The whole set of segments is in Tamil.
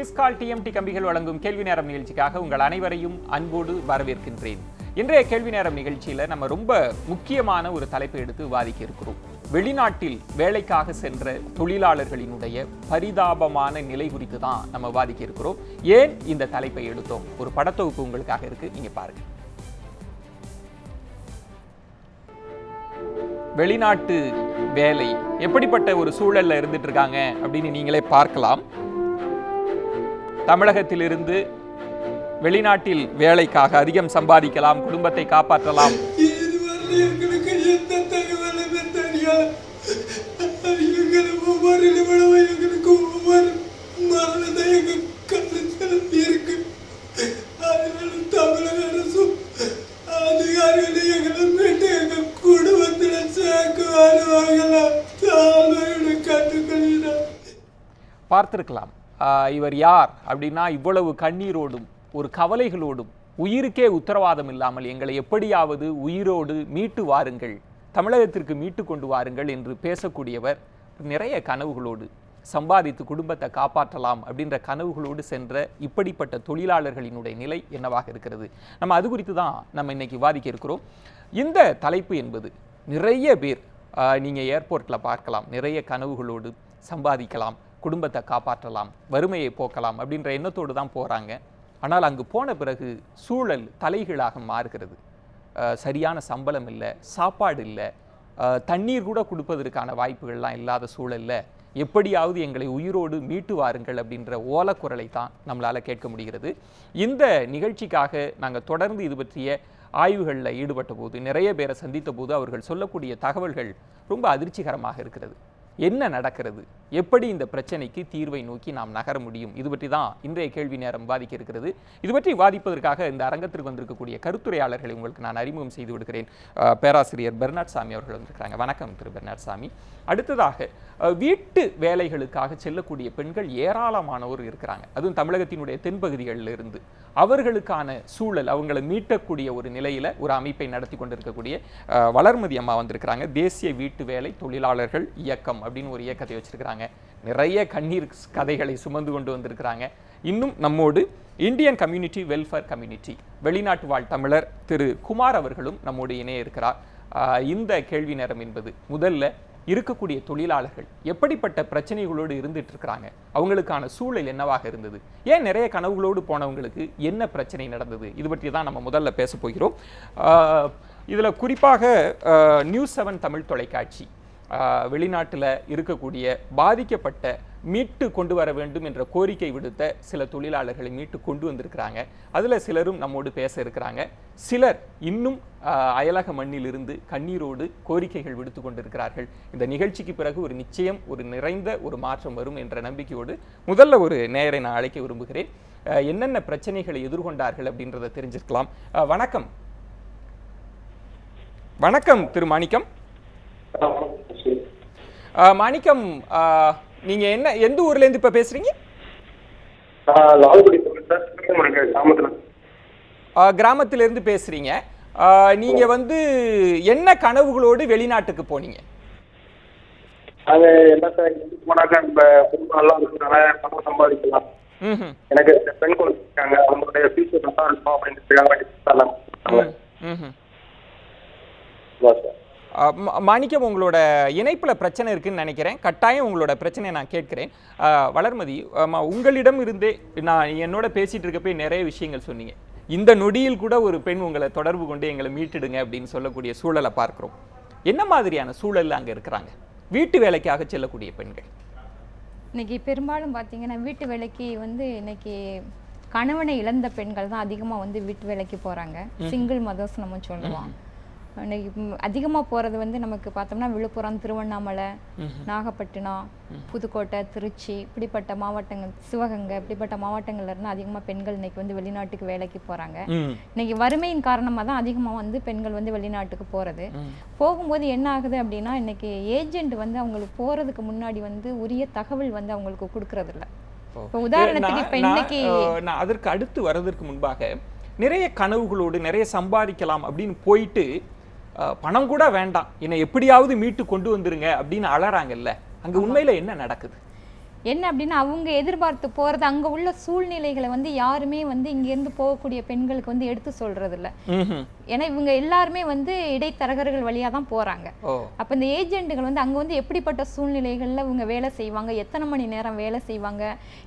கிஸ்கால் டிஎம்டி கம்பிகள் வழங்கும் கேள்வி நேரம் நிகழ்ச்சிக்காக உங்கள் அனைவரையும் அன்போடு வரவேற்கின்றேன். இன்றைய கேள்வி நேரம் நிகழ்ச்சியில நம்ம ரொம்ப முக்கியமான ஒரு தலைப்பை எடுத்து விவாதிக்க இருக்கிறோம். வெளிநாட்டில் வேலைக்காக சென்ற தொழிலாளர்களினுடைய பரிதாபமான நிலை குறித்து தான் நம்ம விவாதிக்க இருக்கிறோம். ஏன் இந்த தலைப்பை எடுத்தோம்? ஒரு படத்தொகுப்பு உங்களுக்காக இருக்கு, நீங்க பாருங்க. வெளிநாட்டு வேலை எப்படிப்பட்ட ஒரு சூழல்ல இருந்துட்டு இருக்காங்க அப்படின்னு நீங்களே பார்க்கலாம். தமிழகத்திலிருந்து வெளிநாட்டில் வேலைக்காக அதிகம் சம்பாதிக்கலாம், குடும்பத்தை காப்பாற்றலாம். பார்த்திருக்கலாம். இவர் யார் அப்படின்னா, இவ்வளவு கண்ணீரோடும் ஒரு கவலைகளோடும் உயிருக்கே உத்தரவாதம் இல்லாமல் எங்களை எப்படியாவது உயிரோடு மீட்டு வாருங்கள், தமிழகத்திற்கு மீட்டு கொண்டு வாருங்கள் என்று பேசக்கூடியவர். நிறைய கனவுகளோடு சம்பாதித்து குடும்பத்தை காப்பாற்றலாம் அப்படின்ற கனவுகளோடு சென்ற இப்படிப்பட்ட தொழிலாளர்களினுடைய நிலை என்னவாக இருக்கிறது? நம்ம அது குறித்து தான் நம்ம இன்னைக்கு விவாதிக்க இருக்கிறோம். இந்த தலைப்பு என்பது நிறைய பேர் நீங்கள் ஏர்போர்ட்டில் பார்க்கலாம், நிறைய கனவுகளோடு சம்பாதிக்கலாம், குடும்பத்தை காப்பாற்றலாம், வறுமையை போக்கலாம் அப்படின்ற எண்ணத்தோடு தான் போகிறாங்க. ஆனால் அங்கு போன பிறகு சூழல் தலைகீழாக மாறுகிறது. சரியான சம்பளம் இல்லை, சாப்பாடு இல்லை, தண்ணீர் கூட கொடுப்பதற்கான வாய்ப்புகள்லாம் இல்லாத சூழலில் எப்படியாவது எங்களை உயிரோடு மீட்டு வாருங்கள் அப்படின்ற ஓலக்குரலை தான் நம்மளால் கேட்க முடிகிறது. இந்த நிகழ்ச்சிக்காக நாங்கள் தொடர்ந்து இது பற்றிய ஆய்வுகளில் ஈடுபட்ட போது, நிறைய பேரை சந்தித்த போது அவர்கள் சொல்லக்கூடிய தகவல்கள் ரொம்ப அதிர்ச்சிகரமாக இருக்கிறது. என்ன நடக்கிறது? எப்படி இந்த பிரச்சனைக்கு தீர்வை நோக்கி நாம் நகர முடியும்? இது பற்றி தான் இன்றைய கேள்வி நேரம் விவாதிக்க இருக்கிறது. இது பற்றி விவாதிப்பதற்காக இந்த அரங்கத்திற்கு வந்திருக்கக்கூடிய கருத்துரையாளர்களை உங்களுக்கு நான் அறிமுகம் செய்து விடுகிறேன். பேராசிரியர் பெர்னாட் சாமி அவர்கள் வந்திருக்கிறாங்க. வணக்கம் திரு பெர்னாட் சாமி. அடுத்ததாக வீட்டு வேலைகளுக்காக செல்லக்கூடிய பெண்கள் ஏராளமானவர் இருக்கிறாங்க, அதுவும் தமிழகத்தினுடைய தென்பகுதிகளில் இருந்து. அவர்களுக்கான சூழல், அவங்களை மீட்டக்கூடிய ஒரு நிலையில ஒரு அமைப்பை நடத்தி கொண்டிருக்கக்கூடிய வளர்மதி அம்மா வந்திருக்கிறாங்க. தேசிய வீட்டு வேலை தொழிலாளர்கள் இயக்கம் அப்படின்னு ஒரு இயக்கத்தை வச்சிருக்கிறாங்க. நிறைய கண்ணீர் கதைகளை சுமந்து கொண்டு வந்திருக்கிறாங்க. இன்னும் நம்மோடு இந்தியன் கம்யூனிட்டி வெல்ஃபேர் கம்யூனிட்டி வெளிநாட்டு வாழ் தமிழர் திரு குமார் அவர்களும் நம்மோடு இணைய இருக்கிறார். இந்த கேள்வி நேரம் என்பது முதல்ல இருக்கக்கூடிய தொழிலாளர்கள் எப்படிப்பட்ட பிரச்சனைகளோடு இருந்துட்டு இருக்கிறாங்க, அவங்களுக்கான சூழல் என்னவாக இருந்தது, ஏன் நிறைய கனவுகளோடு போனவங்களுக்கு என்ன பிரச்சனை நடந்தது, இது பற்றி தான் நம்ம முதல்ல பேச போகிறோம். இதில் குறிப்பாக நியூஸ் 7 தமிழ் தொலைக்காட்சி வெளிநாட்டில் இருக்கக்கூடிய பாதிக்கப்பட்ட மீட்டு கொண்டு வர வேண்டும் என்ற கோரிக்கை விடுத்த சில தொழிலாளர்களை மீட்டு கொண்டு வந்திருக்கிறாங்க. அதில் சிலரும் நம்மோடு பேச இருக்கிறாங்க. சிலர் இன்னும் அயலக மண்ணிலிருந்து கண்ணீரோடு கோரிக்கைகள் விடுத்து கொண்டிருக்கிறார்கள். இந்த நிகழ்ச்சிக்கு பிறகு ஒரு நிச்சயம் ஒரு நிறைந்த ஒரு மாற்றம் வரும் என்ற நம்பிக்கையோடு முதல்ல ஒரு நேயரை நான் அழைக்க விரும்புகிறேன். என்னென்ன பிரச்சனைகளை எதிர்கொண்டார்கள் அப்படின்றத தெரிஞ்சிருக்கலாம். வணக்கம். வணக்கம் திரு மாணிக்கம். மாணிக்கம், நீங்க எந்த ஊர்ல இருந்து இப்ப பேசுறீங்க? கிராமத்துல இருந்து பேசுறீங்க. நீங்க என்ன கனவுகளோடு வெளிநாட்டுக்கு போனீங்க? சம்பாதிக்கலாம், எனக்கு பெண் குழந்தை இருக்காங்க, அவங்களுடைய ஃபியூச்சர் நல்லா இருக்கும் அப்படின்னு. மாணிக்கம், உங்களோட இணைப்புல பிரச்சனை இருக்குன்னு நினைக்கிறேன். கட்டாயம் உங்களோட பிரச்சனையை நான் கேட்கிறேன். வளர்மதி, உங்களிடம் இருந்தே நான் என்னோட பேசிட்டு இருக்கப்ப நிறைய விஷயங்கள் சொன்னீங்க. இந்த நொடியில் கூட ஒரு பெண் உங்களை தொடர்பு கொண்டு எங்களை மீட்டுடுங்க அப்படின்னு சொல்லக்கூடிய சூழலை பார்க்கிறோம். என்ன மாதிரியான சூழல் அங்க இருக்கிறாங்க வீட்டு வேலைக்காக செல்லக்கூடிய பெண்கள்? இன்னைக்கு பெரும்பாலும் பார்த்தீங்கன்னா வீட்டு வேலைக்கு இன்னைக்கு கணவனை இழந்த பெண்கள் தான் அதிகமாக வீட்டு வேலைக்கு போறாங்க. சிங்கிள் மதர்ஸ் நம்ம சொல்லுவோம். இன்னைக்கு அதிகமாக போகிறது நமக்கு பார்த்தோம்னா விழுப்புரம், திருவண்ணாமலை, நாகப்பட்டினம், புதுக்கோட்டை, திருச்சி இப்படிப்பட்ட மாவட்டங்கள், சிவகங்கை இப்படிப்பட்ட மாவட்டங்கள்ல இருந்து அதிகமாக பெண்கள் இன்னைக்கு வெளிநாட்டுக்கு வேலைக்கு போகிறாங்க. இன்னைக்கு வறுமையின் காரணமாக தான் அதிகமாக பெண்கள் வெளிநாட்டுக்கு போகிறது. போகும்போது என்ன ஆகுது அப்படின்னா, இன்னைக்கு ஏஜென்ட் அவங்களுக்கு போகிறதுக்கு முன்னாடி உரிய தகவல் அவங்களுக்கு கொடுக்கறது இல்லை. இப்போ உதாரணத்துக்கு இப்போ இன்னைக்கு நான் அதற்கு அடுத்து வர்றதற்கு முன்பாக நிறைய கனவுகளோடு நிறைய சம்பாதிக்கலாம் அப்படின்னு போயிட்டு பணம் கூட வேண்டாம், என்னை எப்படியாவது மீட்டு கொண்டு வந்துருங்க அப்படின்னு அலறாங்கல்ல, அங்க உண்மையில என்ன நடக்குது? என்ன அப்படின்னா அவங்க எதிர்பார்த்து போகிறது அங்கே உள்ள சூழ்நிலைகளை வந்து யாருமே வந்து இங்கேருந்து போகக்கூடிய பெண்களுக்கு வந்து எடுத்து சொல்றது இல்லை. ஏன்னா இவங்க எல்லாருமே வந்து இடைத்தரகர்கள் வழியாக தான் போகிறாங்க. அப்போ இந்த ஏஜென்ட்டுகள் வந்து அங்கே வந்து எப்படிப்பட்ட சூழ்நிலைகளில் இவங்க வேலை செய்வாங்க, எத்தனை மணி நேரம் வேலை செய்வாங்க.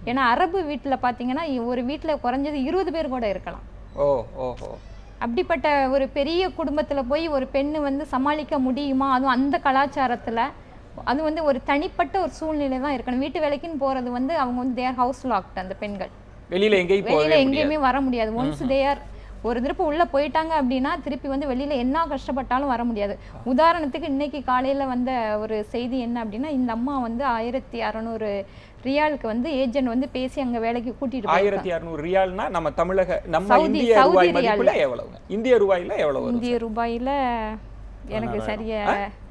ஏன்னா அரபு வீட்டில் பார்த்தீங்கன்னா ஒரு வீட்டில் குறைஞ்சது 20 பேர் கூட இருக்கலாம். அப்படிப்பட்ட ஒரு பெரிய குடும்பத்தில் போய் ஒரு பெண்ணு வந்து சமாளிக்க முடியுமா? அதுவும் அந்த கலாச்சாரத்தில் அது வந்து ஒரு தனிப்பட்ட ஒரு சூழ்நிலை தான் இருக்கணும். வீட்டு வேலைக்குன்னு போறது வந்து அவங்க வந்து தேர் ஹவுஸ் லாக்ட். அந்த பெண்கள் வெளியில எங்கேயுமே வர முடியாது. ஒன்ஸ் தேர் ஒரு திருப்பி உள்ள போயிட்டாங்க அப்படின்னா திருப்பி வந்து வெளியில என்ன கஷ்டப்பட்டாலும் வர முடியாது. உதாரணத்துக்கு இன்னைக்கு காலையில வந்த ஒரு செய்தி என்ன அப்படின்னா, இந்த அம்மா வந்து 1600 ரியாலுக்கு வந்து ஏஜென்ட் வந்து பேசி அங்க வேலைக்கு கூட்டிட்டு 1600 ரியால்னா நம்ம தமிழக நம்ம இந்திய ரூபாய் மதிப்புல எவ்வளவு? இந்திய ரூபாயில எவ்வளவு? இந்திய ரூபாயில எனக்கு சரியா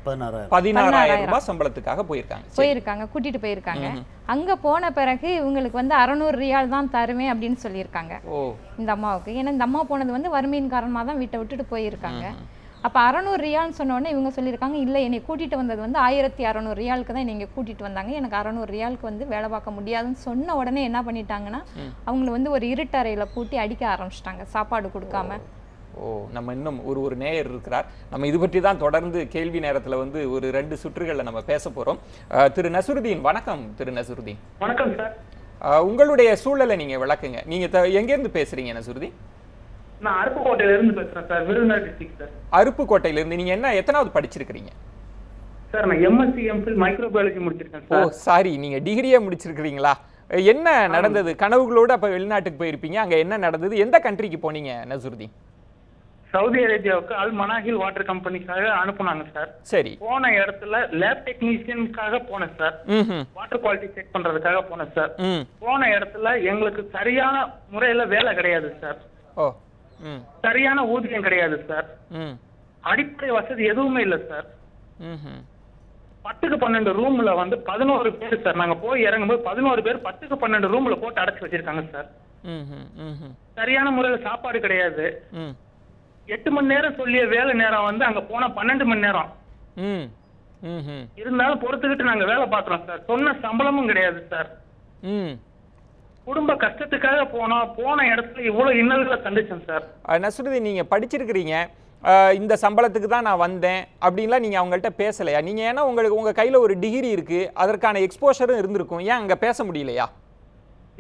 16000 ரூபாய் சம்பளத்துக்காக போயிருக்காங்க கூட்டிட்டு போயிருக்காங்க. அங்க போன பிறகு இவங்களுக்கு வந்து 600 ரியால் தான் தருவேன் அப்படின்னு சொல்லியிருக்காங்க இந்த அம்மாவுக்கு. ஏன்னா இந்த அம்மா போனது வந்து வறுமையின் காரணமாக தான் வீட்டை விட்டுட்டு போயிருக்காங்க. அப்போ 600 ரியால்னு சொன்ன உடனே இவங்க சொல்லியிருக்காங்க, இல்லை என்னை கூட்டிட்டு வந்தது வந்து 1600 ரியாலுக்கு தான் நீங்கள் கூட்டிட்டு வந்தாங்க, எனக்கு 600 ரியாலுக்கு வந்து வேலை பார்க்க முடியாதுன்னு சொன்ன உடனே என்ன பண்ணிட்டாங்கன்னா அவங்கள வந்து ஒரு இருட்டறையில் பூட்டி அடிக்க ஆரம்பிச்சிட்டாங்க, சாப்பாடு கொடுக்காம. நம்ம இன்னும் ஒரு நேயர் இருக்கிறார். நம்ம இது பற்றி தான் தொடர்ந்து கேள்வி நேரத்தில் வந்து ஒரு 2 சுற்றுகளில் நம்ம பேச போகிறோம். திரு நசுருதீன், வணக்கம். திரு நசுருதீன், வணக்கம் சார். உங்களுடைய சூழலை நீங்க விளக்குங்க. நீங்க எங்கேருந்து பேசுறீங்க நசுருதீன்? நான் அருப்புக்கோட்டையிலிருந்து பேசுறேன் சார், விருதுநகர் டிஸ்ட்ரிக்ட் சார். அருப்புக்கோட்டையிலிருந்து. நீங்க எத்தனாவது படிச்சிருக்கீங்க? சார் நான் MSc MPhil மைக்ரோபயாலஜி முடிச்சிருக்கேன் சார். சாரி, நீங்க டிகிரியே முடிச்சிருக்கீங்களா? என்ன நடந்தது? கனவுகளோடு அப்ப வெளிநாட்டுக்கு போயிருப்பீங்க. அங்க என்ன நடந்தது? எந்த கண்ட்ரிக்கு போனீங்க நசுருதீன்? சவுதி அரேபியாவுக்கு அல் மனாஹில் வாட்டர் கம்பெனிக்காக அனுப்புனாங்க சார். சரி. போன இடத்துல லேப் டெக்னீஷியனுக்காக போனேன் சார். வாட்டர் குவாலிட்டி செக் பண்றதுக்காக போனேன் சார். போன இடத்துல எங்களுக்கு சரியான முறையில வேலை கிடையாது சார். சரியான ஊதியம் கிடையாது சார். அடிப்படை வசதி எதுவுமே இல்லை சார். 10க்கு 12 ரூம்ல வந்து 11 பேர் சார். நாங்க போய் இறங்கும்போது 11 பேர் 10க்கு 12 ரூம்ல போட்டு அடைச்சு வச்சிருக்காங்க சார். சரியான முறையில சாப்பாடு கிடையாது. 8 மணி நேரம் சொல்லிய வேலை நேரம் வந்து அங்க போனா 12 மணி நேரம். இருந்தாலும் பொறுத்துக்கிட்டு நாங்க வேலை பார்க்கிறோம் சார். சொன்ன சம்பளமும் கிடையாது சார். குடும்ப கஷ்டத்துக்காக போன இடத்துல இவ்வளவு இன்னல்களை சந்திச்சேன் சார். நசுருதீன், நீங்க படிச்சிருக்கிறீங்க, இந்த சம்பளத்துக்கு தான் நான் வந்தேன் அப்படின்லாம் நீங்க அவங்கள்ட்ட பேசலையா? நீங்க ஏன்னா உங்க கையில ஒரு டிகிரி இருக்கு, அதற்கான எக்ஸ்போஷரும் இருந்திருக்கும், ஏன் அங்க பேச முடியலையா?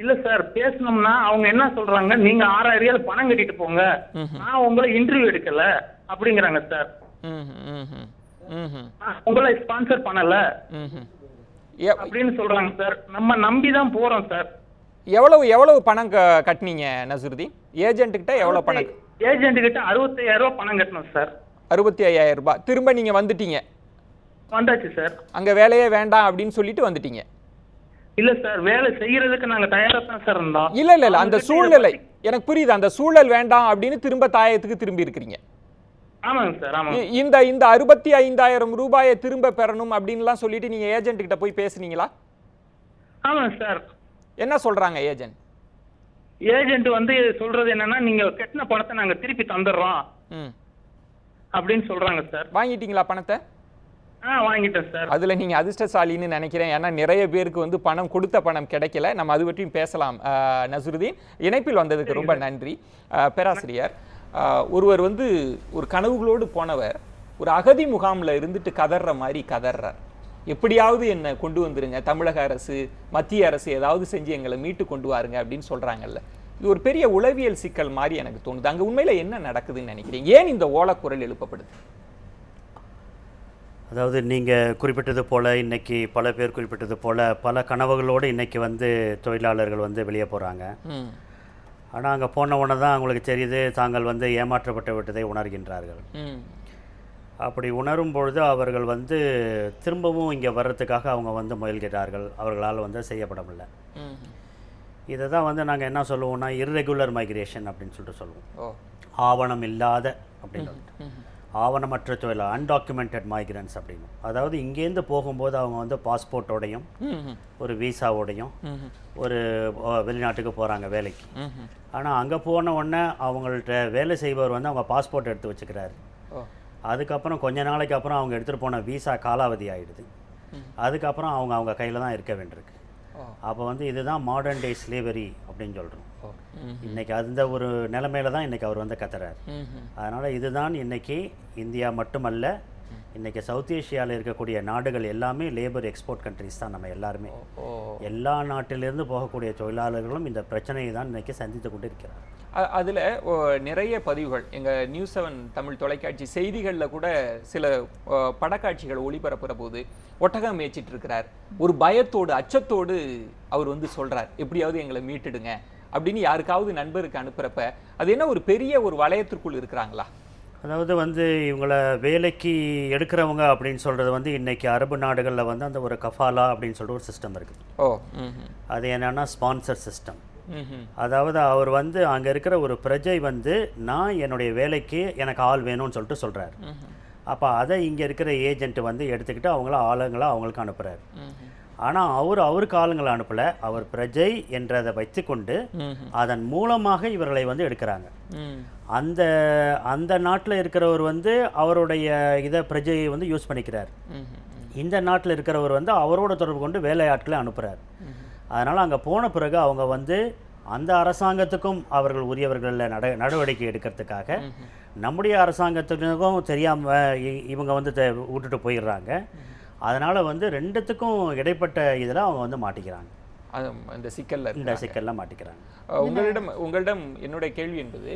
இல்ல சார், பேசணும்னா அவங்க என்ன சொல்றாங்க, நீங்க 6000 ரியால் பணம் கட்டிட்டு போங்க, நான் உங்களை இன்டர்வியூ எடுக்கல அப்படிங்கிறாங்க சார். உங்களை ஸ்பான்சர் பண்ணல அப்படின்னு சொல்றாங்க சார். நம்ம நம்பிதான் போறோம் சார். எவ்வளவு பணம் கட்டினீங்க நசுருதீன்? ஏஜென்ட் கிட்ட எவ்வளவு பணம்? ஏஜென்ட் கிட்ட 65000 ரூபாய் பணம் கட்டணும் சார். 65000 ரூபாய். திரும்ப நீங்க வந்துட்டீங்க? வந்தாச்சு சார். அங்க வேலையே வேண்டாம் அப்படின்னு சொல்லிட்டு வந்துட்டீங்க? இல்ல சார், வேலை செய்யறதுக்கு நாங்க தயாரா தான் சார் இருந்தோம். இல்ல அந்த சூழ்நிலை எனக்கு புரியுது. அந்த சூழல் வேண்டாம் அப்படின்னு திரும்ப தாயத்துக்கு திரும்பி இருக்கிறீங்க. ஆமாங்க சார், ஆமாங்க. இந்த 65000 ரூபாயை திரும்ப பெறணும் அப்படின்லாம் சொல்லிட்டு நீங்க ஏஜென்ட் கிட்ட போய் பேசுனீங்களா? ஆமாங்க சார். என்ன சொல்றாங்க ஏஜென்ட்? ஏஜென்ட் வந்து சொல்றது என்னன்னா, நீங்க கட்டின பணத்தை நாங்க திருப்பி தந்துடுறோம் அப்படின்னு சொல்றாங்க சார். வாங்கிட்டீங்களா பணத்தை? வாங்கிட்டேன் சார். அதுல நீங்க அதிர்ஷ்டசாலின்னு நினைக்கிறேன். ஏன்னா நிறைய பேருக்கு வந்து கொடுத்த பணம் கிடைக்கல. நம்ம அது பற்றியும் பேசலாம். நசுருதீன், இணைப்பில் வந்ததுக்கு ரொம்ப நன்றி. பேராசிரியர், ஒருவர் வந்து ஒரு கனவுகளோடு போனவர் ஒரு அகதி முகாம்ல இருந்துட்டு கதற மாதிரி கதறார். எப்படியாவது என்ன கொண்டு வந்துருங்க, தமிழக அரசு மத்திய அரசு ஏதாவது செஞ்சு எங்களை மீட்டு கொண்டு வாருங்க அப்படின்னு சொல்றாங்கல்ல. இது ஒரு பெரிய உளவியல் சிக்கல் மாதிரி எனக்கு தோணுது. அங்க உண்மையில என்ன நடக்குதுன்னு நினைக்கிறீங்க? ஏன் இந்த ஓலக்குரல் எழுப்பப்படுது? அதாவது நீங்கள் குறிப்பிட்டது போல் இன்றைக்கி பல பேர் குறிப்பிட்டது போல் பல கனவுகளோடு இன்றைக்கி வந்து தொழிலாளர்கள் வந்து வெளியே போகிறாங்க. ஆனால் அங்கே போன உடனே தான் அவங்களுக்கு தெரியுது தாங்கள் வந்து ஏமாற்றப்பட்டு விட்டதை உணர்கின்றார்கள். அப்படி உணரும் பொழுது அவர்கள் வந்து திரும்பவும் இங்கே வர்றதுக்காக அவங்க வந்து முயல்கிறார்கள். அவர்களால் வந்து செய்யப்படவில்லை. இதை தான் வந்து நாங்கள் என்ன சொல்லுவோம்னா இர்ரெகுலர் மைக்ரேஷன் அப்படின்னு சொல்லிட்டு சொல்லுவோம். ஆவணம் இல்லாத அப்படின்னு சொல்லிட்டு, ஆவணமற்ற தொழில், அன்டாக்குமெண்டட் மைக்ரன்ஸ் அப்படின்னு. அதாவது இங்கேருந்து போகும்போது அவங்க வந்து பாஸ்போர்ட்டோடையும் ஒரு வீசாவோடையும் ஒரு வெளிநாட்டுக்கு போகிறாங்க வேலைக்கு. ஆனால் அங்கே போன உடனே அவங்கள்ட்ட வேலை செய்பவர் வந்து அவங்க பாஸ்போர்ட் எடுத்து வச்சுக்கிறாரு. அதுக்கப்புறம் கொஞ்ச நாளைக்கு அப்புறம் அவங்க எடுத்துகிட்டு போன வீசா காலாவதி ஆகிடுது. அதுக்கப்புறம் அவங்க கையில் தான் இருக்க வேண்டியிருக்கு. அப்போ வந்து இதுதான் மாடர்ன் டே ஸ்லேவரி அப்படின்னு சொல்கிறோம். இன்றைக்கி அந்த ஒரு நிலைமையில தான் இன்றைக்கி அவர் வந்து கத்துறாரு. அதனால் இதுதான் இன்றைக்கி இந்தியா மட்டுமல்ல, இன்றைக்கி சவுத் ஏஷியாவில் இருக்கக்கூடிய நாடுகள் எல்லாமே லேபர் எக்ஸ்போர்ட் கண்ட்ரிஸ் தான். நம்ம எல்லாருமே எல்லா நாட்டிலிருந்து போகக்கூடிய தொழிலாளர்களும் இந்த பிரச்சனையை தான் இன்றைக்கி சந்தித்து கொண்டு இருக்கிறார். அதில் நிறைய பதிவுகள் எங்கள் நியூஸ் 7 தமிழ் தொலைக்காட்சி செய்திகளில் கூட சில படக்காட்சிகள் ஒளிபரப்புகிற போது ஒட்டகம் மேய்ச்சிட்டு இருக்கிறார், ஒரு பயத்தோடு அச்சத்தோடு அவர் வந்து சொல்கிறார், எப்படியாவது எங்களை மீட்டுடுங்க அப்படின்னு யாருக்காவது நண்பருக்கு அனுப்புகிறப்ப அது என்ன ஒரு பெரிய ஒரு வளையத்திற்குள் இருக்கிறாங்களா? அதாவது வந்து இவங்களை வேலைக்கு எடுக்கிறவங்க அப்படின்னு சொல்கிறது வந்து இன்றைக்கி அரபு நாடுகளில் வந்து அந்த ஒரு கஃபாலா அப்படின்னு சொல்லிட்டு ஒரு சிஸ்டம் இருக்குது. அது என்னென்னா ஸ்பான்சர் சிஸ்டம். அதாவது அவர் வந்து அங்கே இருக்கிற ஒரு பிரஜை வந்து நான் என்னுடைய வேலைக்கு எனக்கு ஆள் வேணும்னு சொல்லிட்டு சொல்கிறார். அப்போ அதை இங்கே இருக்கிற ஏஜென்ட் வந்து எடுத்துக்கிட்டு ஆளுங்களை அவங்களுக்கு அனுப்புகிறார். ஆனால் அவருக்கு ஆளுங்களை அனுப்பலை, அவர் பிரஜை என்றதை வைத்துக்கொண்டு அதன் மூலமாக இவர்களை வந்து எடுக்கிறாங்க. அந்த நாட்டில் இருக்கிறவர் வந்து அவருடைய இதை பிரஜையை வந்து யூஸ் பண்ணிக்கிறார். இந்த நாட்டில் இருக்கிறவர் வந்து அவரோட தொடர்பு கொண்டு வேலையாட்களை அனுப்புகிறார். அதனால் அங்கே போன பிறகு அவங்க வந்து அந்த அரசாங்கத்துக்கும் அவர்கள் உரியவர்கள் நடவடிக்கை எடுக்கிறதுக்காக நம்முடைய அரசாங்கத்துக்கும் தெரியாமல் இவங்க வந்து விட்டுட்டு போயிடுறாங்க. அதனால் வந்து ரெண்டுத்துக்கும் இடைப்பட்ட இதில் அவங்க வந்து மாட்டிக்கிறாங்க. இந்த சிக்கல்லாம் மாட்டிக்கிறாங்க. உங்களிடம் என்னுடைய கேள்வி என்பது,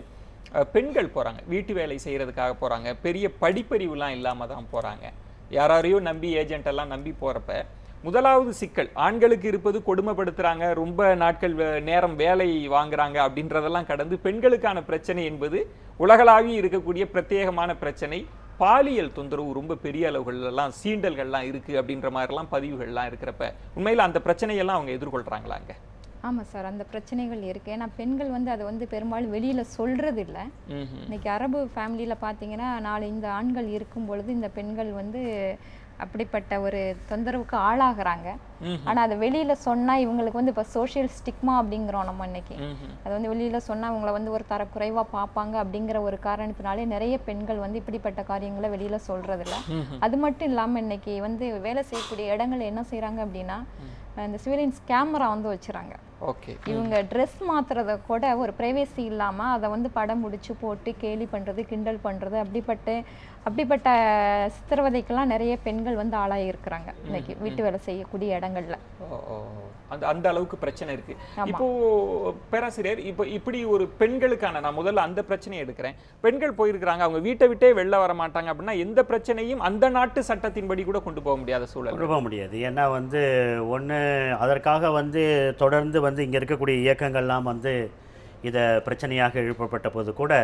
பெண்கள் போகிறாங்க, வீட்டு வேலை செய்கிறதுக்காக போகிறாங்க, பெரிய படிப்பறிவுலாம் இல்லாமல் தான் போகிறாங்க, யாரையும் நம்பி ஏஜென்ட் எல்லாம் நம்பி போகிறப்ப முதலாவது சிக்கல் ஆண்களுக்கு இருப்பது கொடுமைப்படுத்துகிறாங்க, ரொம்ப நாட்கள் நேரம் வேலை வாங்குறாங்க அப்படின்றதெல்லாம் கடந்து பெண்களுக்கான பிரச்சனை என்பது உலகளாவி இருக்கக்கூடிய பிரத்யேகமான பிரச்சனை. பாலியல் தொந்தரவு ரொம்ப பெரிய அளவுகள்லாம் சீண்டல்கள்லாம் இருக்குது அப்படின்ற மாதிரிலாம் பதிவுகள்லாம் இருக்கிறப்ப உண்மையில் அந்த பிரச்சனையெல்லாம் அவங்க எதிர்கொள்கிறாங்களாங்க? ஆமாம் சார், அந்த பிரச்சனைகள் இருக்குது. ஏன்னா பெண்கள் வந்து அதை வந்து பெரும்பாலும் வெளியில் சொல்கிறது இல்லை. இன்னைக்கு அரபு ஃபேமிலியில் பார்த்தீங்கன்னா 4-5 ஆண்கள் இருக்கும் பொழுது இந்த பெண்கள் வந்து அப்படிப்பட்ட ஒரு தொந்தரவுக்கு ஆளாகிறாங்க. ஆனால் அதை வெளியில் சொன்னால் இவங்களுக்கு வந்து இப்போ சோஷியல் ஸ்டிக்மா அப்படிங்கிறோம் நம்ம இன்னைக்கு. அது வந்து வெளியில் சொன்னால் இவங்களை வந்து ஒரு தரக்குறைவாக பார்ப்பாங்க அப்படிங்கிற ஒரு காரணத்தினாலே நிறைய பெண்கள் வந்து இப்படிப்பட்ட காரியங்களை வெளியில் சொல்கிறதில்ல. அது மட்டும் இல்லாமல் இன்னைக்கு வந்து வேலை செய்யக்கூடிய இடங்கள் என்ன செய்கிறாங்க அப்படின்னா இந்த சிவிலியன்ஸ் கேமரா வந்து வச்சுறாங்க. இவங்க ட்ரெஸ் மாத்துறத கூட ஒரு பிரைவேசி இல்லாமல் அதை வந்து படம் முடிச்சு போட்டு கேலி பண்ணுறது, கிண்டல் பண்ணுறது, அப்படிப்பட்ட சித்திரவதைக்கெல்லாம் நிறைய பெண்கள் வந்து ஆளாகி இருக்கிறாங்க இன்னைக்கு வீட்டு வேலை செய்யக்கூடிய இடங்கள்ல. அந்த அளவுக்கு பிரச்சனை இருக்கு. இப்போ பேராசிரியர், இப்போ இப்படி ஒரு பெண்களுக்கான, நான் முதல்ல அந்த பிரச்சனையை எடுக்கிறேன். பெண்கள் போயிருக்கிறாங்க, அவங்க வீட்டை விட்டே வெளில வர மாட்டாங்க அப்படின்னா எந்த பிரச்சனையும் அந்த நாட்டு சட்டத்தின்படி கூட கொண்டு போக முடியாத சூழல். கொண்டு போக முடியாது. ஏன்னா வந்து ஒன்று அதற்காக வந்து தொடர்ந்து வந்து இங்கே இருக்கக்கூடிய இயக்கங்கள்லாம் வந்து இதை பிரச்சனையாக எழுப்பப்பட்ட போது கூட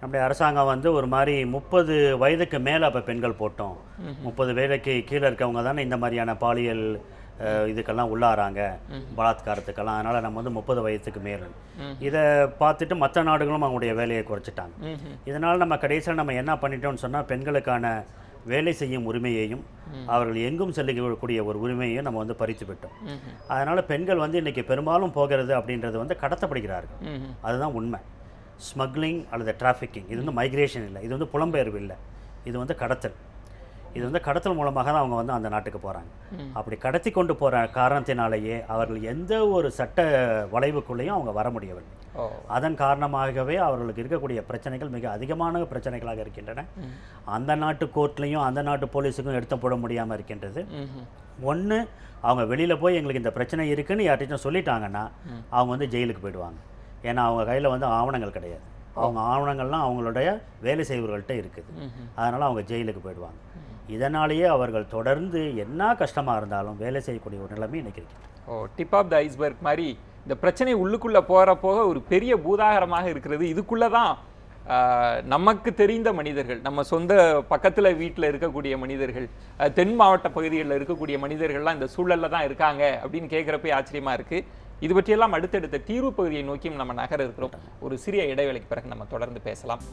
நம்முடைய அரசாங்கம் வந்து ஒரு மாதிரி 30 வயதுக்கு மேலே அப்போ பெண்கள் போட்டோம், 30 வயதுக்கு கீழே இருக்கவங்க தானே இந்த மாதிரியான பாலியல் இதுக்கெல்லாம் உள்ளாராங்க, பலாத்காரத்துக்கெல்லாம். அதனால் நம்ம வந்து 30 வயதுக்கு மேலே இதை பார்த்துட்டு மற்ற நாடுகளும் அவங்களுடைய வேலையை குறைச்சிட்டாங்க. இதனால் நம்ம கடைசியில் நம்ம என்ன பண்ணிட்டோம்னு சொன்னால் பெண்களுக்கான வேலை செய்யும் உரிமையையும் அவர்கள் எங்கும் செல்லக்கூடிய ஒரு உரிமையையும் நம்ம வந்து பறித்து விட்டோம். அதனால் பெண்கள் வந்து இன்றைக்கி பெரும்பாலும் போகிறது அப்படின்றது வந்து கடத்தப்படுகிறார்கள். அதுதான் உண்மை. ஸ்மக்லிங் அல்லது டிராஃபிக்கிங் இது வந்து மைக்ரேஷன் இல்லை, இது வந்து புலம்பெயர்வு இல்லை, இது வந்து கடத்தல். இது வந்து கடத்தல் மூலமாக தான் அவங்க வந்து அந்த நாட்டுக்கு போகிறாங்க. அப்படி கடத்தி கொண்டு போகிற காரணத்தினாலேயே அவர்கள் எந்த ஒரு சட்ட வளைவுக்குள்ளேயும் அவங்க வர முடியவில்லை. அதன் காரணமாகவே அவர்களுக்கு இருக்கக்கூடிய பிரச்சனைகள் மிக அதிகமான பிரச்சனைகளாக இருக்கின்றன. அந்த நாட்டு கோர்ட்லேயும் அந்த நாட்டு போலீஸுக்கும் எடுத்து போட முடியாமல் இருக்கின்றது. ஒன்று, அவங்க வெளியில் போய் எங்களுக்கு இந்த பிரச்சனை இருக்குன்னு யார்கிட்டும் சொல்லிட்டாங்கன்னா அவங்க வந்து ஜெயிலுக்கு போயிடுவாங்க. ஏன்னா அவங்க கையில் வந்து ஆவணங்கள் கிடையாது. அவங்க ஆவணங்கள்லாம் அவங்களுடைய வேலை செய்வர்கள்ட்ட இருக்குது. அதனால் அவங்க ஜெயிலுக்கு போயிடுவாங்க. இதனாலேயே அவர்கள் தொடர்ந்து என்ன கஷ்டமாக இருந்தாலும் வேலை செய்யக்கூடிய ஒரு நிலைமை இன்றைக்கி இருக்குது. டிப் ஆஃப் த ஐஸ்பர்க் மாதிரி இந்த பிரச்சனை உள்ளுக்குள்ளே போக ஒரு பெரிய பூதாகரமாக இருக்கிறது. இதுக்குள்ளே தான் நமக்கு தெரிந்த மனிதர்கள், நம்ம சொந்த பக்கத்தில் வீட்டில் இருக்கக்கூடிய மனிதர்கள், தென் மாவட்ட பகுதிகளில் இருக்கக்கூடிய மனிதர்கள்லாம் இந்த சூழலில் தான் இருக்காங்க அப்படின்னு கேட்குறப்பே ஆச்சரியமாக இருக்குது. இது பற்றியெல்லாம் அடுத்தடுத்த தீர்வு பகுதியை நோக்கியும் நம்ம நகர இருக்கிறோம். ஒரு சிறிய இடைவேளைக்கு பிறகு நம்ம தொடர்ந்து பேசலாம்.